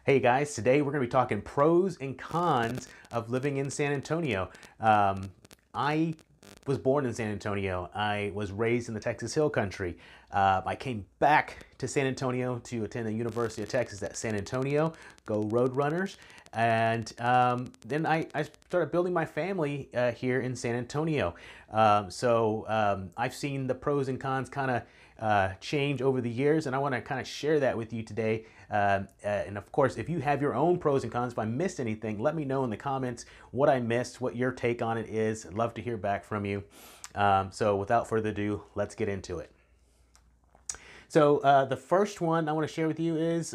Hey guys, today we're going to be talking pros and cons of living in San Antonio. I was born in San Antonio. I was raised in the Texas Hill Country. I came back to San Antonio to attend the University of Texas at San Antonio, go Roadrunners. And then I started building my family here in San Antonio. I've seen the pros and cons kind of change over the years, and I want to kind of share that with you today. And of course, if you have your own pros and cons, if I missed anything, let me know in the comments what I missed, what your take on it is. I'd love to hear back from you. So without further ado, let's get into it. So the first one I want to share with you is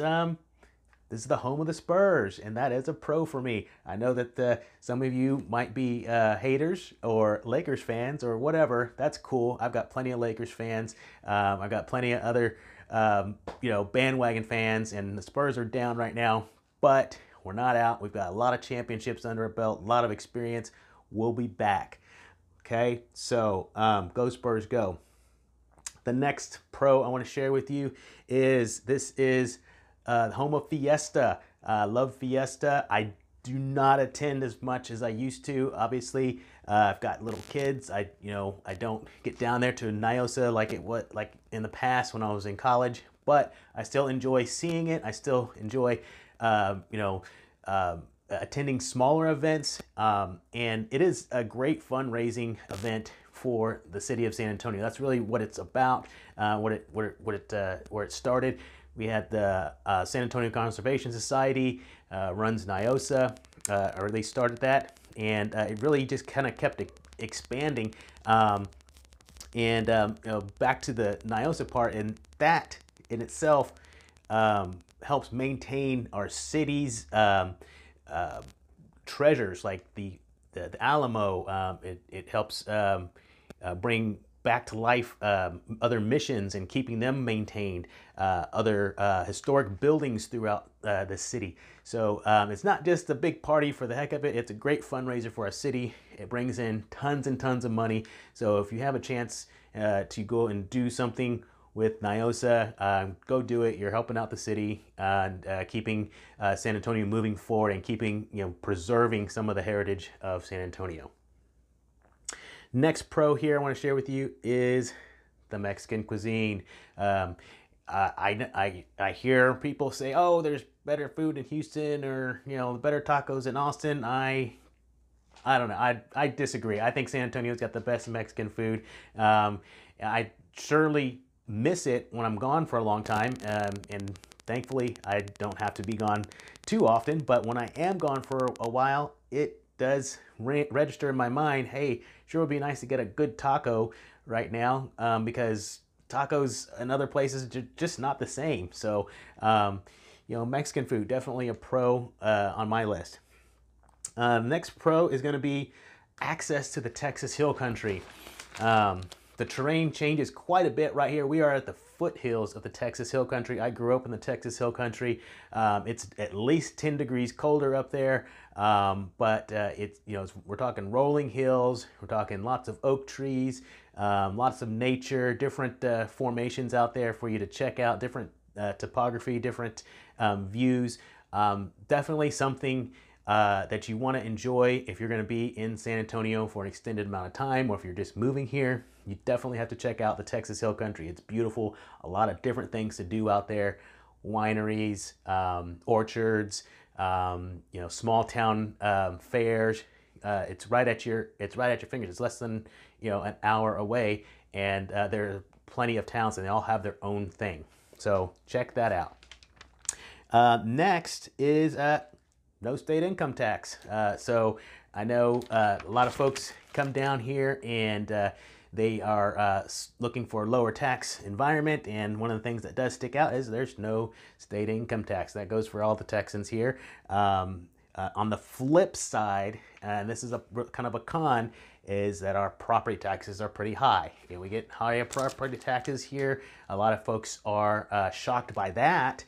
this is the home of the Spurs, and that is a pro for me. I know that some of you might be haters or Lakers fans or whatever. That's cool. I've got plenty of Lakers fans. I've got plenty of other, bandwagon fans, and the Spurs are down right now, but we're not out. We've got a lot of championships under our belt, a lot of experience. We'll be back. Okay, so go Spurs, go. The next pro I want to share with you is this is the home of Fiesta. Love Fiesta. I do not attend as much as I used to. Obviously, I've got little kids. I don't get down there to Nyosa like in the past when I was in college. But I still enjoy seeing it. I still enjoy, attending smaller events. And it is a great fundraising event for the city of San Antonio. That's really what it's about. Where it started. We had the San Antonio Conservation Society runs Nyosa, or at least started that, and it really just kind of kept expanding. Back to the Nyosa part, and that in itself helps maintain our city's treasures, like the Alamo. It helps bring back to life other missions and keeping them maintained, other historic buildings throughout the city. So it's not just a big party for the heck of it. It's a great fundraiser for our city. It brings in tons and tons of money. So if you have a chance to go and do something with Nyosa, go do it. You're helping out the city and keeping San Antonio moving forward and keeping, preserving some of the heritage of San Antonio. Next pro here I want to share with you is the Mexican cuisine. I hear people say, "Oh, there's better food in Houston, or better tacos in Austin." I don't know. I disagree. I think San Antonio's got the best Mexican food. I surely miss it when I'm gone for a long time, and thankfully I don't have to be gone too often. But when I am gone for a while, it does register in my mind, hey, sure would be nice to get a good taco right now, because tacos in other places are just not the same. So, Mexican food, definitely a pro on my list. Next pro is going to be access to the Texas Hill Country. The terrain changes quite a bit right here. We are at the foothills of the Texas Hill Country. I grew up in the Texas Hill Country. It's at least 10 degrees colder up there, but we're talking rolling hills. We're talking lots of oak trees, lots of nature, different formations out there for you to check out, different topography, different views. Definitely something that you want to enjoy if you're going to be in San Antonio for an extended amount of time, or if you're just moving here. You definitely have to check out the Texas Hill Country. It's beautiful. A lot of different things to do out there: wineries, orchards, small town fairs. It's right at your fingers. It's less than an hour away, and there are plenty of towns, and they all have their own thing. So check that out. Next is no state income tax. So I know a lot of folks come down here and they are looking for a lower tax environment, and one of the things that does stick out is there's no state income tax. That goes for all the Texans here. On the flip side, and this is a kind of a con, is that our property taxes are pretty high. We get higher property taxes here. A lot of folks are shocked by that.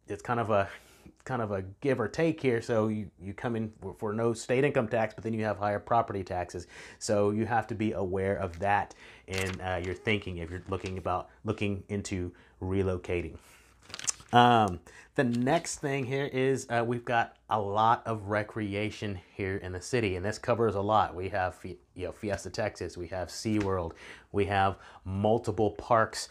It's kind of a give or take here. So you come in for no state income tax, but then you have higher property taxes. So you have to be aware of that in your thinking if you're looking into relocating. The next thing here is we've got a lot of recreation here in the city, and this covers a lot. We have Fiesta Texas, we have SeaWorld, we have multiple parks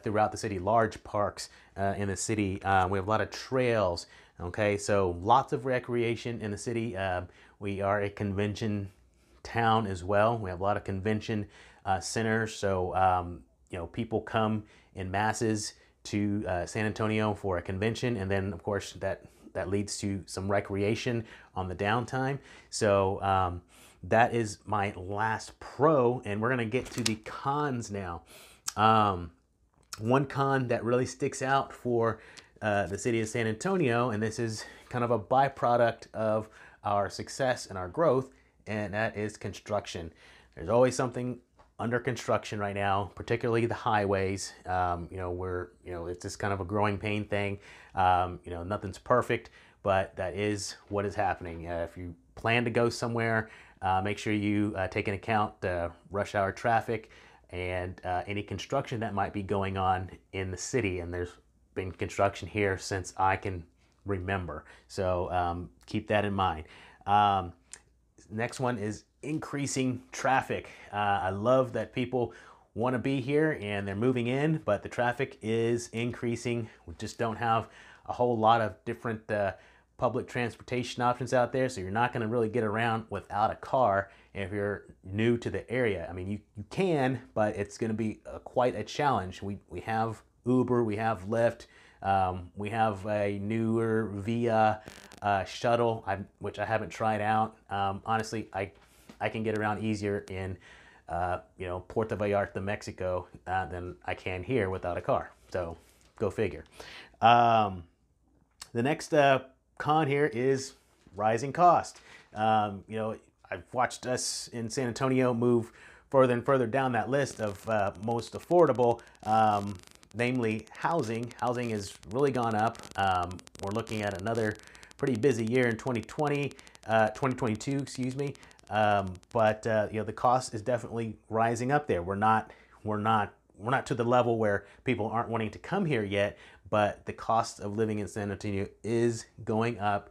throughout the city, large parks in the city. We have a lot of trails. Okay, so lots of recreation in the city. We are a convention town as well. We have a lot of convention centers, so people come in masses to San Antonio for a convention, and then of course that leads to some recreation on the downtime. So that is my last pro, and we're gonna get to the cons now. One con that really sticks out for the city of San Antonio, and this is kind of a byproduct of our success and our growth, and that is construction. There's always something under construction right now, particularly the highways. It's just kind of a growing pain thing. Nothing's perfect, but that is what is happening. If you plan to go somewhere, make sure you take into account rush hour traffic and any construction that might be going on in the city. And there's been construction here since I can remember. So keep that in mind. Next one is increasing traffic. I love that people want to be here and they're moving in, but the traffic is increasing. We just don't have a whole lot of different public transportation options out there, so you're not going to really get around without a car if you're new to the area. I mean, you can, but it's going to be quite a challenge. We have Uber, we have Lyft, we have a newer Via shuttle, which I haven't tried out. Honestly, I can get around easier in Puerto Vallarta, Mexico, than I can here without a car. So go figure. The next con here is rising cost. I've watched us in San Antonio move further and further down that list of most affordable, namely housing. Housing has really gone up. We're looking at another pretty busy year in 2022, excuse me. But the cost is definitely rising up there. We're not to the level where people aren't wanting to come here yet, but the cost of living in San Antonio is going up.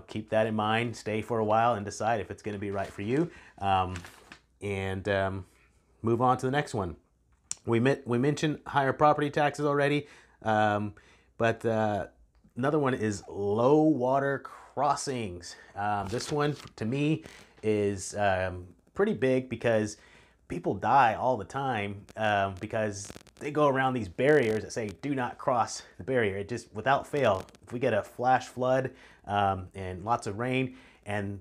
Keep that in mind, stay for a while and decide if it's going to be right for you, and move on to the next one. We mentioned higher property taxes already, but another one is low water crossings. This one to me is pretty big because people die all the time because they go around these barriers that say do not cross the barrier. It just, without fail, if we get a flash flood and lots of rain, and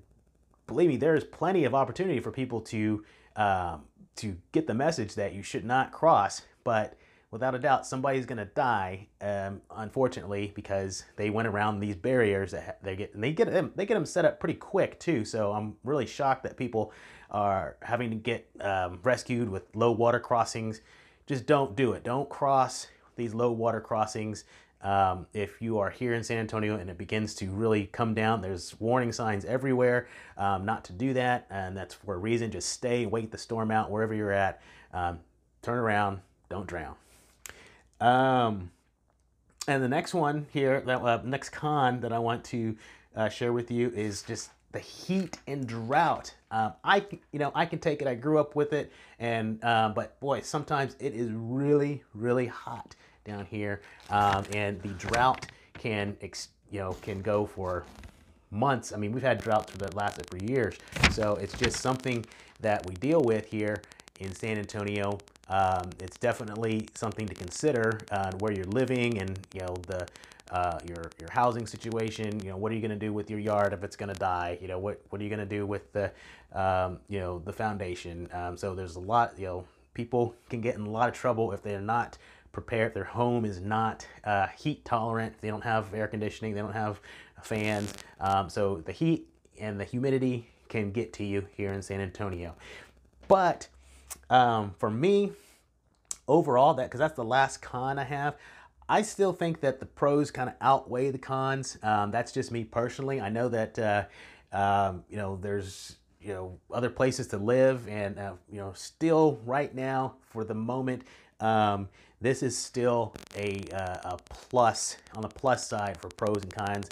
believe me, there is plenty of opportunity for people to get the message that you should not cross, but without a doubt, somebody's going to die, unfortunately, because they went around these barriers that they get them set up pretty quick too. So I'm really shocked that people are having to get rescued with low water crossings. Just don't do it. Don't cross these low water crossings. If you are here in San Antonio and it begins to really come down, there's warning signs everywhere not to do that, and that's for a reason. Just stay, wait the storm out wherever you're at. Turn around, don't drown. And the next one here, next con that I want to share with you is just the heat and drought. I can take it. I grew up with it, and but boy, sometimes it is really, really hot down here, and the drought can go for months. I mean, we've had droughts that lasted for years, so it's just something that we deal with here in San Antonio. It's definitely something to consider where you're living, and your housing situation. What are you going to do with your yard if it's going to die? What are you going to do with the the foundation? So there's a lot. People can get in a lot of trouble if they're not prepared. If their home is not heat tolerant, they don't have air conditioning, they don't have fans. So the heat and the humidity can get to you here in San Antonio. But for me, overall, because that's the last con I have, I still think that the pros kind of outweigh the cons. That's just me personally. I know that there's other places to live, and still right now for the moment, this is still a plus, on the plus side for pros and cons.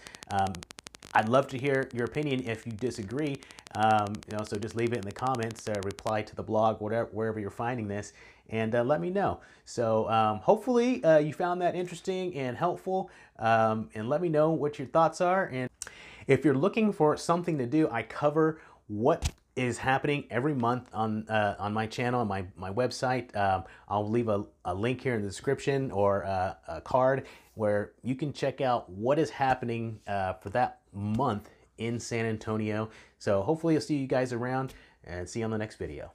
I'd love to hear your opinion if you disagree. So just leave it in the comments, reply to the blog, wherever you're finding this, and let me know. So hopefully you found that interesting and helpful, and let me know what your thoughts are. And if you're looking for something to do, I cover what is happening every month on my channel, on my website. I'll leave a link here in the description, or a card where you can check out what is happening for that month in San Antonio. So hopefully I'll see you guys around, and see you on the next video.